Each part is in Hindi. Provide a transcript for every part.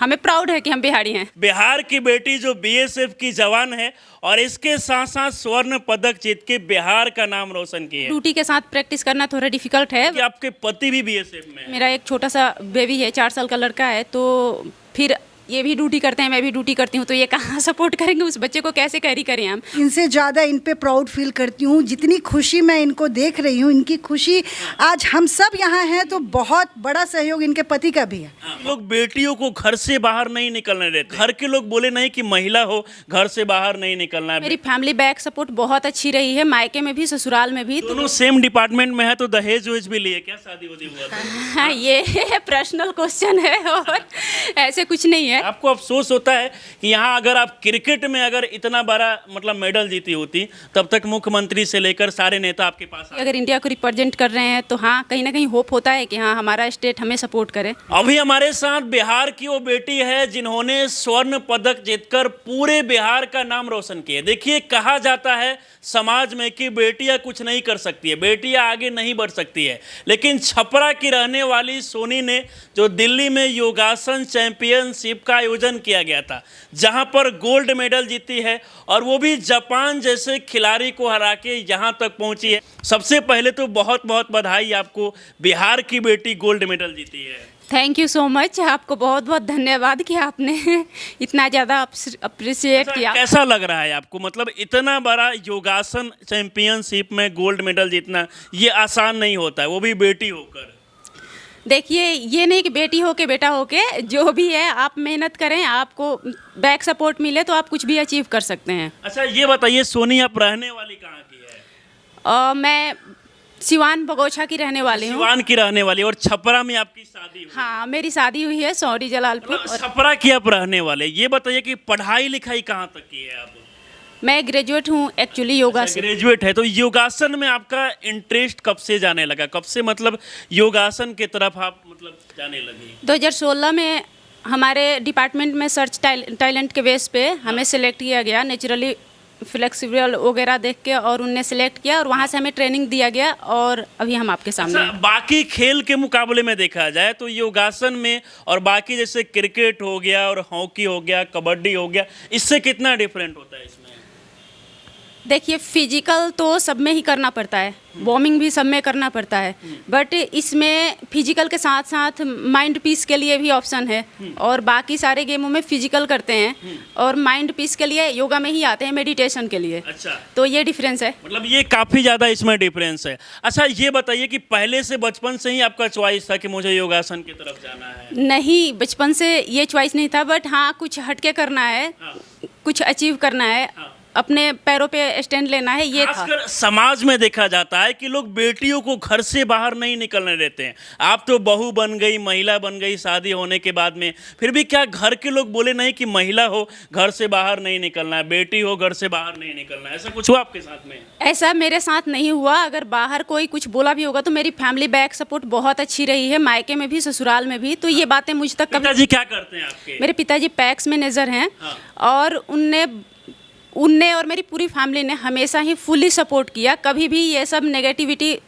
हमें प्राउड है कि हम बिहारी हैं। बिहार की बेटी जो बीएसएफ की जवान है और इसके साथ साथ स्वर्ण पदक जीत के बिहार का नाम रोशन की है। ड्यूटी के साथ प्रैक्टिस करना थोड़ा डिफिकल्ट है। कि आपके पति भी बीएसएफ में है। मेरा एक छोटा सा बेबी है, 4 साल का लड़का है, तो फिर ये भी ड्यूटी करते हैं, मैं भी ड्यूटी करती हूँ, तो ये कहाँ सपोर्ट करेंगे उस बच्चे को, कैसे कैरी करें हम। इनसे ज़्यादा इन पे प्राउड फील करती हूँ। जितनी खुशी मैं इनको देख रही हूँ, इनकी खुशी आज हम सब यहाँ हैं तो बहुत बड़ा सहयोग इनके पति का भी है। लोग बेटियों को घर से बाहर नहीं निकलने देते। घर के लोग बोले नहीं कि महिला हो घर से बाहर नहीं निकलना है। मेरी फैमिली बैक सपोर्ट बहुत अच्छी रही है, मायके में भी ससुराल में भी। दोनों सेम डिपार्टमेंट में है तो दहेज वहेज भी लिए क्या? शादी वादी हुआ था? हाँ, ये पर्सनल क्वेश्चन है और ऐसे कुछ नहीं है। आपको अफसोस होता है कि यहाँ अगर आप क्रिकेट में अगर इतना बड़ा मतलब मेडल जीती होती तब तक मुख्यमंत्री से लेकर सारे नेता आपके पास आते। अगर इंडिया को रिप्रेजेंट कर रहे हैं तो हाँ, कहीं ना कहीं होप होता है कि हाँ हमारा स्टेट हमें सपोर्ट करे। अभी हमारे साथ बिहार की वो बेटी है जिन्होंने स्वर्ण पदक जीतकर पूरे बिहार का नाम रोशन किया। देखिए, कहा जाता है समाज में कि बेटियां कुछ नहीं कर सकती है, बेटियां आगे नहीं बढ़ सकती है, लेकिन छपरा की रहने वाली सोनी ने जो दिल्ली में योगासन चैंपियनशिप का आयोजन किया गया था, जहां पर गोल्ड मेडल जीती है और वो भी जापान जैसे खिलाड़ी को हरा के यहाँ तक पहुंची है। सबसे पहले तो बहुत बहुत बधाई आपको, बिहार की बेटी गोल्ड मेडल जीती है। थैंक यू सो मच, आपको बहुत बहुत धन्यवाद कि आपने इतना ज़्यादा अप्रिशिएट किया। कैसा लग रहा है आपको? मतलब इतना बड़ा योगासन चैंपियनशिप में गोल्ड मेडल जीतना ये आसान नहीं होता है, वो भी बेटी होकर। देखिए, ये नहीं कि बेटी हो के बेटा हो के, जो भी है आप मेहनत करें, आपको बैक सपोर्ट मिले तो आप कुछ भी अचीव कर सकते हैं। अच्छा, ये बताइए सोनी, आप रहने वाली कहाँ की है? मैं सिवान बगोछा की रहने वाली हूँ। सिवान की रहने वाली, और छपरा में आपकी शादी हुई? हाँ, मेरी शादी हुई है सौरी जलालपुर। मतलब छपरा की आप रहने वाले। ये बताइए कि पढ़ाई लिखाई कहाँ तक की है आप? मैं ग्रेजुएट हूँ एक्चुअली योगा से। ग्रेजुएट है, तो योगासन में आपका इंटरेस्ट कब से जाने लगा? कब से मतलब योगासन की तरफ आप मतलब जाने लगी? 2016 में हमारे डिपार्टमेंट में सर्च टैलेंट के बेस पे हमें सिलेक्ट किया गया, नेचुरली फ्लेक्सिबल वगैरह देख के, और उनने सेलेक्ट किया और वहाँ से हमें ट्रेनिंग दिया गया और अभी हम आपके सामने हैं। बाकी खेल के मुकाबले में देखा जाए तो योगासन में और बाकी जैसे क्रिकेट हो गया और हॉकी हो गया, कबड्डी हो गया, इससे कितना डिफरेंट होता है इसमें? देखिए, फिजिकल तो सब में ही करना पड़ता है, वॉर्मिंग भी सब में करना पड़ता है, बट इसमें फिजिकल के साथ साथ माइंड पीस के लिए भी ऑप्शन है। और बाकी सारे गेमों में फिजिकल करते हैं और माइंड पीस के लिए योगा में ही आते हैं, मेडिटेशन के लिए। अच्छा, तो ये डिफरेंस है। मतलब ये काफ़ी ज़्यादा इसमें डिफरेंस है। अच्छा, ये बताइए कि पहले से बचपन से ही आपका चॉइस था कि मुझे योगासन की तरफ जाना है? नहीं, बचपन से ये चॉइस नहीं था, बट हाँ कुछ हटके करना है, हाँ। कुछ अचीव करना है, हाँ। अपने पैरों पे स्टैंड लेना है, ये था। खासकर समाज में देखा जाता है कि लोग बेटियों को घर से बाहर नहीं निकलने देते हैं। आप तो बहू बन गई, महिला बन गई शादी होने के बाद में, फिर भी क्या घर के लोग बोले नहीं कि महिला हो घर से बाहर नहीं निकलना है, बेटी हो घर से बाहर नहीं निकलना है? ऐसा कुछ हुआ आपके साथ में? ऐसा मेरे साथ नहीं हुआ। अगर बाहर कोई कुछ बोला भी होगा तो मेरी फैमिली बैक सपोर्ट बहुत अच्छी रही है, मायके में भी ससुराल में भी, तो ये बातें मुझ तक कभी। पिताजी क्या करते हैं आपके? मेरे पिताजी पैक्स मैनेजर हैं। हाँ। और उनने और मेरी पूरी फैमिली ने हमेशा ही फुली सपोर्ट किया, कभी भी ये सब नेगेटिविटी,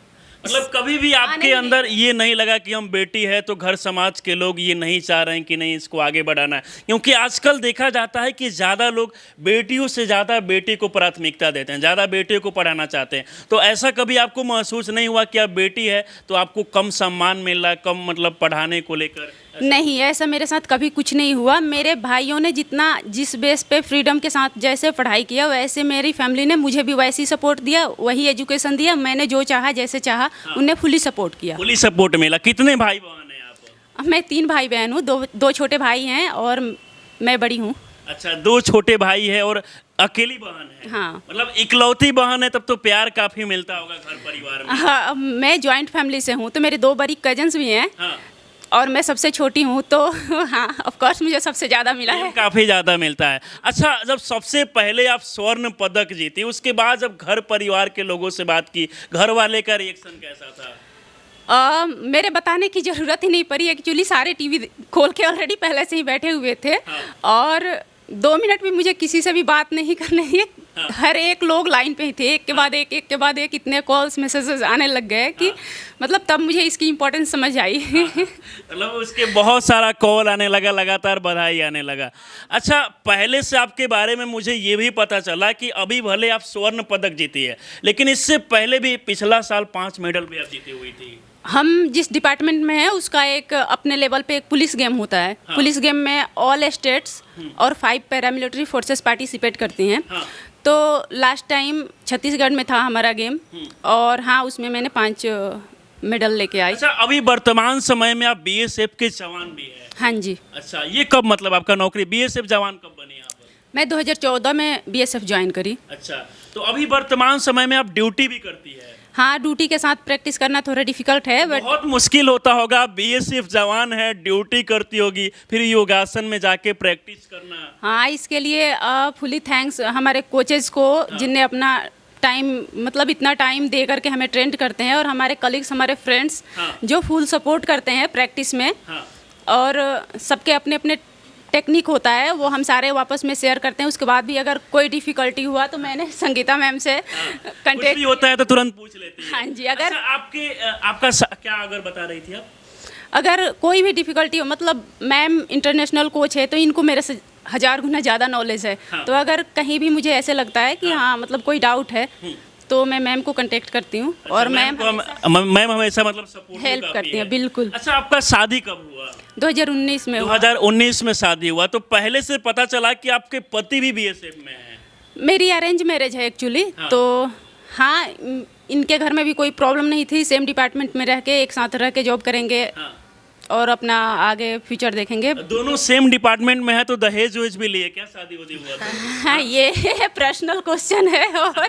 मतलब कभी भी आपके अंदर ये नहीं लगा कि हम बेटी है तो घर समाज के लोग ये नहीं चाह रहे हैं कि नहीं इसको आगे बढ़ाना है? क्योंकि आजकल देखा जाता है कि ज़्यादा लोग बेटियों से ज़्यादा बेटी को प्राथमिकता देते हैं, ज़्यादा बेटियों को पढ़ाना चाहते हैं। तो ऐसा कभी आपको महसूस नहीं हुआ कि आप बेटी है तो आपको कम सम्मान मिल रहा है, कम मतलब पढ़ाने को लेकर? नहीं, ऐसा मेरे साथ कभी कुछ नहीं हुआ। मेरे भाइयों ने जिस बेस पे फ्रीडम के साथ जैसे पढ़ाई किया, वैसे मेरी फैमिली ने मुझे भी वैसी सपोर्ट दिया, वही एजुकेशन दिया। मैंने जो चाहा जैसे चाहा, उन्हें फुली सपोर्ट किया। फुली सपोर्ट मिला। कितने भाई बहन हैं आप? मैं 3 भाई बहन हूँ, दो छोटे भाई हैं और मैं बड़ी हूँ। अच्छा, 2 छोटे भाई है और अकेली बहन है? हाँ। मतलब इकलौती बहन है, तब तो प्यार काफ़ी मिलता होगा घर परिवार में। हाँ, मैं जॉइंट फैमिली से हूँ, तो मेरे 2 बड़ी कजन्स भी हैं। हाँ। और मैं सबसे छोटी हूँ, तो हाँ ऑफ कोर्स मुझे सबसे ज़्यादा मिला है। काफ़ी ज़्यादा मिलता है। अच्छा, जब सबसे पहले आप स्वर्ण पदक जीती, उसके बाद जब घर परिवार के लोगों से बात की, घर वाले का रिएक्शन कैसा था? मेरे बताने की ज़रूरत ही नहीं पड़ी, एक्चुअली सारे टीवी खोल के ऑलरेडी पहले से ही बैठे हुए थे। हाँ। और 2 मिनट भी मुझे किसी से भी बात नहीं करने हर एक लोग लाइन पे ही थे, एक के बाद एक के बाद एक, इतने कॉल्स मैसेजेस आने लग गए कि मतलब तब मुझे इसकी इम्पोर्टेंस समझ आई। मतलब उसके बहुत सारा कॉल आने लगा, लगातार बधाई आने लगा। अच्छा, पहले से आपके बारे में मुझे ये भी पता चला कि अभी भले आप स्वर्ण पदक जीती है, लेकिन इससे पहले भी पिछला साल 5 मेडल भी आप जीती हुई थी। हम जिस डिपार्टमेंट में है उसका एक अपने लेवल पे एक पुलिस गेम होता है। पुलिस गेम में ऑल स्टेट्स और 5 पैरामिलिट्री फोर्सेस पार्टिसिपेट करती हैं। तो लास्ट टाइम छत्तीसगढ़ में था हमारा गेम, और हाँ, उसमें मैंने 5 मेडल लेके आई। अच्छा, अभी वर्तमान समय में आप बीएसएफ के जवान भी हैं? हाँ जी। अच्छा, ये कब मतलब आपका नौकरी बीएसएफ जवान कब बनी आप? मैं 2014 में बीएसएफ ज्वाइन करी। अच्छा, तो अभी वर्तमान समय में आप ड्यूटी भी करती है? हाँ, ड्यूटी के साथ प्रैक्टिस करना थोड़ा डिफिकल्ट है, बट बहुत मुश्किल होता होगा। आप बीएसएफ जवान है, ड्यूटी करती होगी, फिर योगासन में जाके प्रैक्टिस करना। हाँ, इसके लिए फुली थैंक्स हमारे कोचेज को, जिनने अपना टाइम मतलब इतना टाइम दे करके हमें ट्रेंड करते हैं, और हमारे कलीग्स, हमारे फ्रेंड्स जो फुल सपोर्ट करते हैं प्रैक्टिस में। और सबके अपने अपने टेक्निक होता है, वो हम सारे वापस में शेयर करते हैं। उसके बाद भी अगर कोई डिफ़िकल्टी हुआ तो मैंने संगीता मैम से कुछ भी होता है तो तुरंत पूछ लेती है। हाँ जी। अगर अच्छा, आपका क्या अगर बता रही थी आप? अगर कोई भी डिफ़िकल्टी हो, मतलब मैम इंटरनेशनल कोच है तो इनको मेरे से 1000 गुना ज़्यादा नॉलेज है। तो अगर कहीं भी मुझे ऐसे लगता है कि हाँ मतलब कोई डाउट है, तो मैं मैम को कांटेक्ट करती हूँ। अच्छा, और मैम हमेशा मतलब सपोर्ट हेल्प करती हैं। बिल्कुल। अच्छा, आपका शादी कब हुआ? 2019 में। 2019 में शादी हुआ, तो पहले से पता चला कि आपके पति भी बीएसएफ में हैं? मेरी अरेंज मैरिज है एक्चुअली। तो हाँ, इनके घर में भी कोई प्रॉब्लम नहीं थी। सेम डिपार्टमेंट में रह के एक साथ रह के जॉब करेंगे और अपना आगे फ्यूचर देखेंगे। दोनों सेम डिपार्टमेंट में है तो दहेज वहेज भी लिए क्या? शादी होती हुआ था? हाँ, ये पर्सनल क्वेश्चन है, और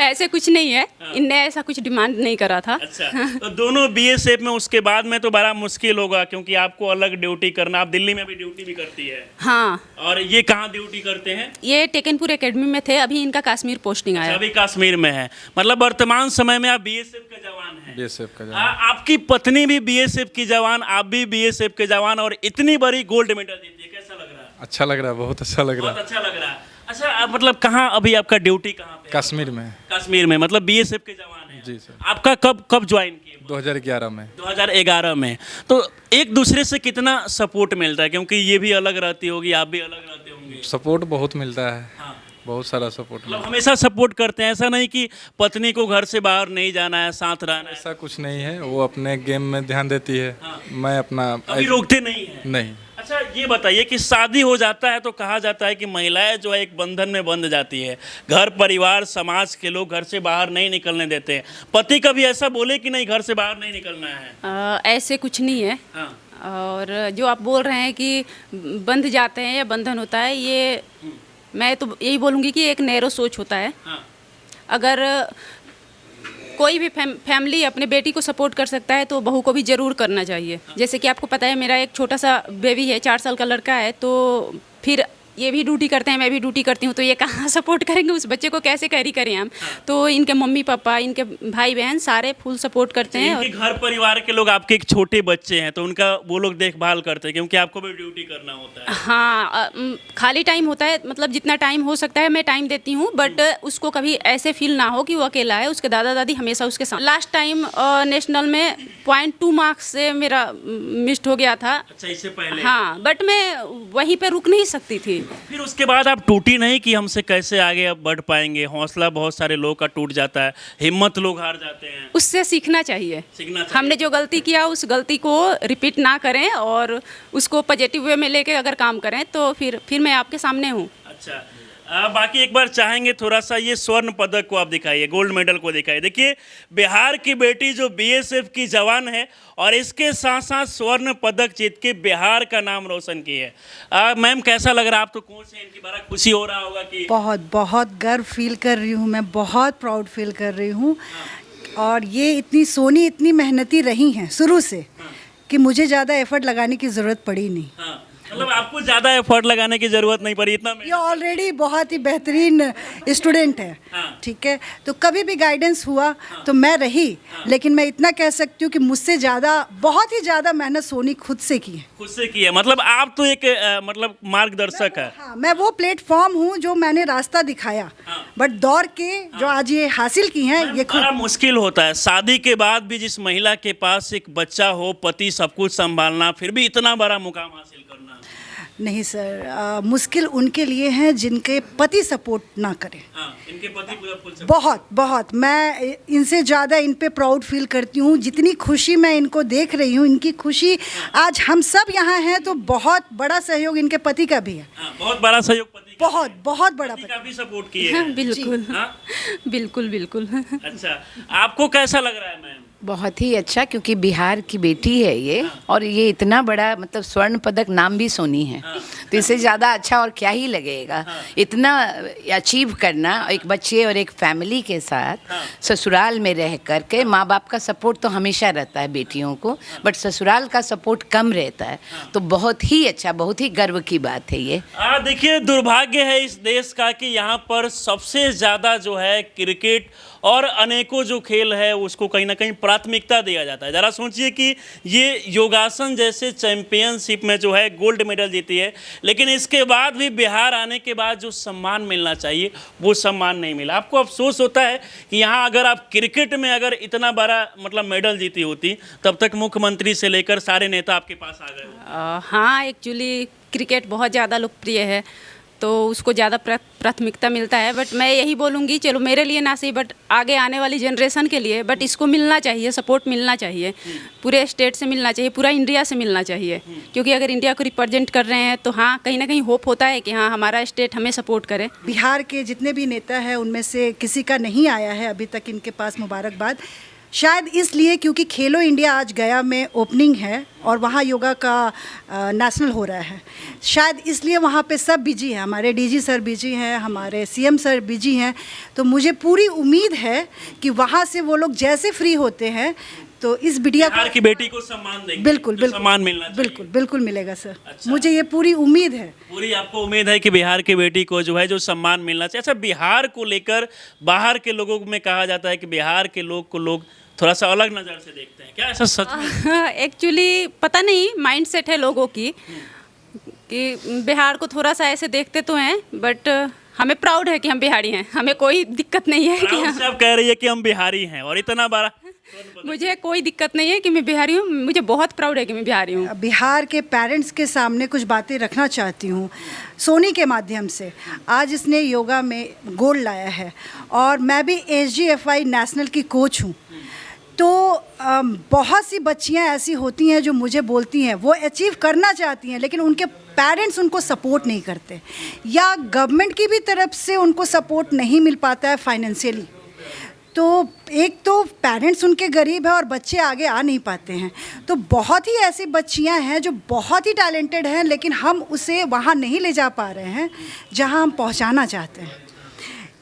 ऐसे कुछ नहीं है। इनने ऐसा कुछ डिमांड नहीं करा था। अच्छा, तो दोनों बीएसएफ में, उसके बाद में तो बड़ा मुश्किल होगा, क्योंकि आपको अलग ड्यूटी करना। आप दिल्ली में भी ड्यूटी भी करती है? हाँ। और ये कहाँ ड्यूटी करते हैं? ये टेकनपुर एकेडमी में थे, अभी इनका कश्मीर पोस्टिंग आया। अभी कश्मीर में है। मतलब वर्तमान समय में आप बीएसएफ का जवान हैं? बीएसएफ का जवान। आपकी पत्नी भी बीएसएफ की जवान, आप भी बीएसएफ के जवान, और इतनी बड़ी गोल्ड मेडल जीती है, कैसा लग रहा है? अच्छा लग रहा है, बहुत अच्छा लग रहा है। बहुत अच्छा लग रहा है। अच्छा, आप मतलब कहाँ अभी आपका ड्यूटी कहाँ पे? कश्मीर में। कश्मीर में, मतलब बीएसएफ के जवान हैं? जी सर। आपका कब ज्वाइन किए? 2011 में। 2011 में। तो एक दूसरे से कितना सपोर्ट मिलता है, क्योंकि ये भी अलग रहती होगी, आप भी अलग रहते होंगे? सपोर्ट बहुत मिलता है। बहुत सारा सपोर्ट मतलब हमेशा सपोर्ट करते हैं? ऐसा नहीं कि पत्नी को घर से बाहर नहीं जाना है, साथ रहना है? ऐसा कुछ नहीं है, वो अपने गेम में ध्यान देती है। मैं अपना अभी रोकते नहीं है? नहीं। अच्छा, ये बताइए कि शादी हो जाता है तो कहा जाता है कि महिलाएं जो है एक बंधन में बंध जाती है, घर परिवार समाज के लोग घर से बाहर नहीं निकलने देते हैं। पति कभी ऐसा बोले कि नहीं घर से बाहर नहीं निकलना है? ऐसे कुछ नहीं है। और जो आप बोल रहे हैं कि बंध जाते हैं या बंधन होता है, ये मैं तो यही बोलूँगी कि एक नैरो सोच होता है। अगर कोई भी फैमिली अपने बेटी को सपोर्ट कर सकता है तो बहू को भी ज़रूर करना चाहिए। जैसे कि आपको पता है, मेरा एक छोटा सा बेबी है, 4 साल का लड़का है, तो फिर ये भी ड्यूटी करते हैं, मैं भी ड्यूटी करती हूँ, तो ये कहाँ सपोर्ट करेंगे? उस बच्चे को कैसे कैरी करें हम? तो इनके मम्मी पापा, इनके भाई बहन सारे फुल सपोर्ट करते हैं। इनके घर परिवार के लोग, आपके एक छोटे बच्चे हैं तो उनका वो लोग देखभाल करते हैं, क्योंकि आपको भी ड्यूटी करना होता है। हाँ, खाली टाइम होता है, मतलब जितना टाइम हो सकता है मैं टाइम देती हूँ, बट उसको कभी ऐसे फील ना हो कि वो अकेला है। उसके दादा दादी हमेशा उसके साथ। लास्ट टाइम नेशनल में 0.2 मार्क्स से मेरा मिस्ड हो गया था। अच्छा, इससे पहले? हाँ, बट मैं वहीं पे रुक नहीं सकती थी। फिर उसके बाद आप टूटी नहीं कि हमसे कैसे आगे अब बढ़ पाएंगे? हौसला बहुत सारे लोग का टूट जाता है, हिम्मत लोग हार जाते हैं। उससे सीखना चाहिए। हमने जो गलती किया उस गलती को रिपीट ना करें, और उसको पॉजिटिव वे में लेके अगर काम करें तो फिर मैं आपके सामने हूँ। अच्छा, बाकी एक बार चाहेंगे थोड़ा सा ये स्वर्ण पदक को आप दिखाइए, गोल्ड मेडल को दिखाइए। देखिए, बिहार की बेटी जो बीएसएफ की जवान है और इसके साथ साथ स्वर्ण पदक जीत के बिहार का नाम रोशन की है। मैम, कैसा लग रहा है? आप तो कोच हैं, इनकी बड़ा खुशी हो रहा होगा कि? बहुत बहुत गर्व फील कर रही हूँ मैं, बहुत प्राउड फील कर रही हूँ। और ये इतनी सोनी, इतनी मेहनती रही हैं शुरू से कि मुझे ज़्यादा एफर्ट लगाने की ज़रूरत पड़ी नहीं। मतलब आपको ज़्यादा एफर्ट लगाने की ज़रूरत नहीं पड़ी इतना ये ऑलरेडी बहुत ही बेहतरीन स्टूडेंट है। हाँ। ठीक है, तो कभी भी गाइडेंस हुआ तो मैं रही, लेकिन मैं इतना कह सकती हूँ कि मुझसे ज़्यादा, बहुत ही ज़्यादा मेहनत सोनी खुद से की है। खुद से की है, मतलब आप तो एक मतलब मार्गदर्शक है। हाँ, मैं वो प्लेटफॉर्म हूँ जो मैंने रास्ता दिखाया, बट दौड़ के जो आज ये हासिल की हैं ये खुद। बड़ा मुश्किल होता है शादी के बाद भी, जिस महिला के पास एक बच्चा हो, पति सब कुछ संभालना, फिर भी इतना बड़ा मुकाम हासिल करना। नहीं सर, मुश्किल उनके लिए है जिनके पति सपोर्ट ना करें। हाँ, इनके पति पूरा फुल सपोर्ट। बहुत बहुत, मैं इनसे ज़्यादा इन पे प्राउड फील करती हूँ। जितनी खुशी मैं इनको देख रही हूँ, इनकी खुशी, आज हम सब यहाँ हैं तो बहुत बड़ा सहयोग इनके पति का भी है। हाँ, बहुत बड़ा सहयोग पति का। बहुत बहुत बड़ा पति पति। काफी सपोर्ट किए हाँ, हैं। बिल्कुल हाँ? बिल्कुल बिल्कुल। अच्छा, आपको कैसा लग रहा है मैम? बहुत ही अच्छा, क्योंकि बिहार की बेटी है ये, और ये इतना बड़ा मतलब स्वर्ण पदक, नाम भी सोनी है, तो इससे ज़्यादा अच्छा और क्या ही लगेगा। इतना अचीव करना एक बच्चे और एक फैमिली के साथ ससुराल में रह कर के। माँ बाप का सपोर्ट तो हमेशा रहता है बेटियों को, बट ससुराल का सपोर्ट कम रहता है, तो बहुत ही अच्छा, बहुत ही गर्व की बात है ये। देखिए, दुर्भाग्य है इस देश का कि यहाँ पर सबसे ज़्यादा जो है क्रिकेट और अनेकों जो खेल है उसको कहीं ना कहीं प्राथमिकता दिया जाता है। ज़रा सोचिए कि ये योगासन जैसे चैंपियनशिप में जो है गोल्ड मेडल जीती है, लेकिन इसके बाद भी बिहार आने के बाद जो सम्मान मिलना चाहिए वो सम्मान नहीं मिला। आपको अफसोस होता है कि यहाँ अगर आप क्रिकेट में अगर इतना बड़ा मतलब मेडल जीती होती, तब तक मुख्यमंत्री से लेकर सारे नेता आपके पास आ गए। हाँ, एक्चुअली क्रिकेट बहुत ज़्यादा लोकप्रिय है तो उसको ज़्यादा प्राथमिकता मिलता है। बट मैं यही बोलूँगी, चलो मेरे लिए ना सही, बट आगे आने वाली जनरेशन के लिए, बट इसको मिलना चाहिए, सपोर्ट मिलना चाहिए, पूरे स्टेट से मिलना चाहिए, पूरा इंडिया से मिलना चाहिए। क्योंकि अगर इंडिया को रिप्रेजेंट कर रहे हैं तो हाँ, कहीं ना कहीं होप होता है कि हाँ, हमारा स्टेट हमें सपोर्ट करे। बिहार के जितने भी नेता हैं उनमें से किसी का नहीं आया है अभी तक इनके पास मुबारकबाद, शायद इसलिए क्योंकि खेलो इंडिया आज गया में ओपनिंग है और वहाँ योगा का नेशनल हो रहा है। शायद इसलिए वहाँ पे सब बिजी हैं, हमारे डीजी सर बिजी हैं, हमारे सीएम सर बिजी हैं। तो मुझे पूरी उम्मीद है कि वहाँ से वो लोग जैसे फ्री होते हैं तो इस बिटिया बिहार की बेटी को सम्मान देंगे। बिल्कुल बिल्कुल सम्मान मिलना चाहिए। बिल्कुल बिल्कुल मिलेगा सर। अच्छा। मुझे ये पूरी उम्मीद है। पूरी आपको उम्मीद है कि बिहार की बेटी को जो है जो सम्मान मिलना चाहिए। अच्छा, बिहार को लेकर बाहर के लोगों में कहा जाता है कि बिहार के लोग को लोग थोड़ा सा अलग नज़र से देखते हैं, क्या ऐसा सच में? एक्चुअली पता नहीं, माइंडसेट है लोगों की कि बिहार को थोड़ा सा ऐसे देखते तो हैं, बट हमें प्राउड है कि हम बिहारी हैं, हमें कोई दिक्कत नहीं है कि आप सब कह रही है कि हम बिहारी हैं और इतना बड़ा। मुझे कोई दिक्कत नहीं है कि मैं बिहारी हूँ, मुझे बहुत प्राउड है कि मैं बिहारी हूँ। बिहार के पेरेंट्स के सामने कुछ बातें रखना चाहती हूँ सोनी के माध्यम से। आज इसने योगा में गोल्ड लाया है और मैं भी SGFI नेशनल की कोच हूँ। तो बहुत सी बच्चियाँ ऐसी होती हैं जो मुझे बोलती हैं वो अचीव करना चाहती हैं, लेकिन उनके पेरेंट्स उनको सपोर्ट नहीं करते या गवर्नमेंट की भी तरफ से उनको सपोर्ट नहीं मिल पाता है फाइनेंशियली। तो एक तो पेरेंट्स उनके गरीब है और बच्चे आगे आ नहीं पाते हैं। तो बहुत ही ऐसी बच्चियां हैं जो बहुत ही टैलेंटेड हैं, लेकिन हम उसे वहाँ नहीं ले जा पा रहे हैं जहाँ हम पहुँचाना चाहते हैं।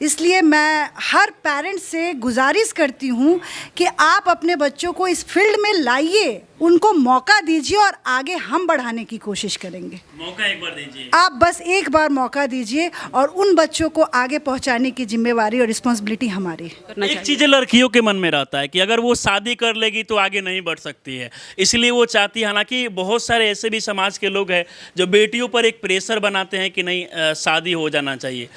इसलिए मैं हर पेरेंट्स से गुजारिश करती हूँ कि आप अपने बच्चों को इस फील्ड में लाइए, उनको मौका दीजिए और आगे हम बढ़ाने की कोशिश करेंगे। मौका एक बार दीजिए, आप बस एक बार मौका दीजिए और उन बच्चों को आगे पहुंचाने की जिम्मेवारी और रिस्पॉन्सिबिलिटी हमारी। एक चीज़ लड़कियों के मन में रहता है कि अगर वो शादी कर लेगी तो आगे नहीं बढ़ सकती है, इसलिए वो चाहती है। हालांकि बहुत सारे ऐसे भी समाज के लोग हैं जो बेटियों पर एक प्रेशर बनाते हैं कि नहीं शादी हो जाना चाहिए,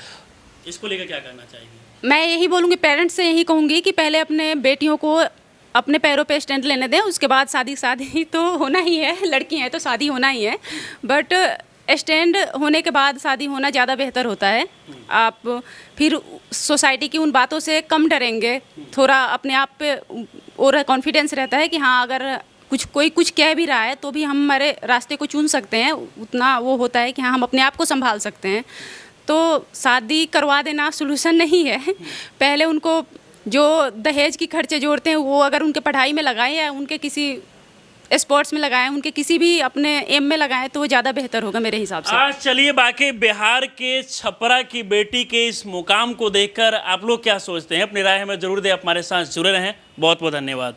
इसको लेकर क्या करना चाहिए? मैं यही बोलूँगी, पेरेंट्स से यही कहूँगी कि पहले अपने बेटियों को अपने पैरों पे स्टैंड लेने दें, उसके बाद शादी तो होना ही है, लड़की हैं तो शादी होना ही है, बट स्टैंड होने के बाद शादी होना ज़्यादा बेहतर होता है। आप फिर सोसाइटी की उन बातों से कम डरेंगे, थोड़ा अपने आप पे और कॉन्फिडेंस रहता है कि हाँ, अगर कोई कुछ कह भी रहा है तो भी हम हमारे रास्ते को चुन सकते हैं, उतना वो होता है कि हाँ, हम अपने आप को संभाल सकते हैं। तो शादी करवा देना सोल्यूशन नहीं है। पहले उनको जो दहेज की खर्चे जोड़ते हैं वो अगर उनके पढ़ाई में लगाएं या उनके किसी स्पोर्ट्स में लगाएं, उनके किसी भी अपने एम में लगाएं तो वो ज़्यादा बेहतर होगा मेरे हिसाब से। आज चलिए, बाकी बिहार के छपरा की बेटी के इस मुकाम को देखकर आप लोग क्या सोचते हैं? अपनी राय हमें जरूर दें। आप हमारे साथ जुड़े रहें। बहुत बहुत धन्यवाद।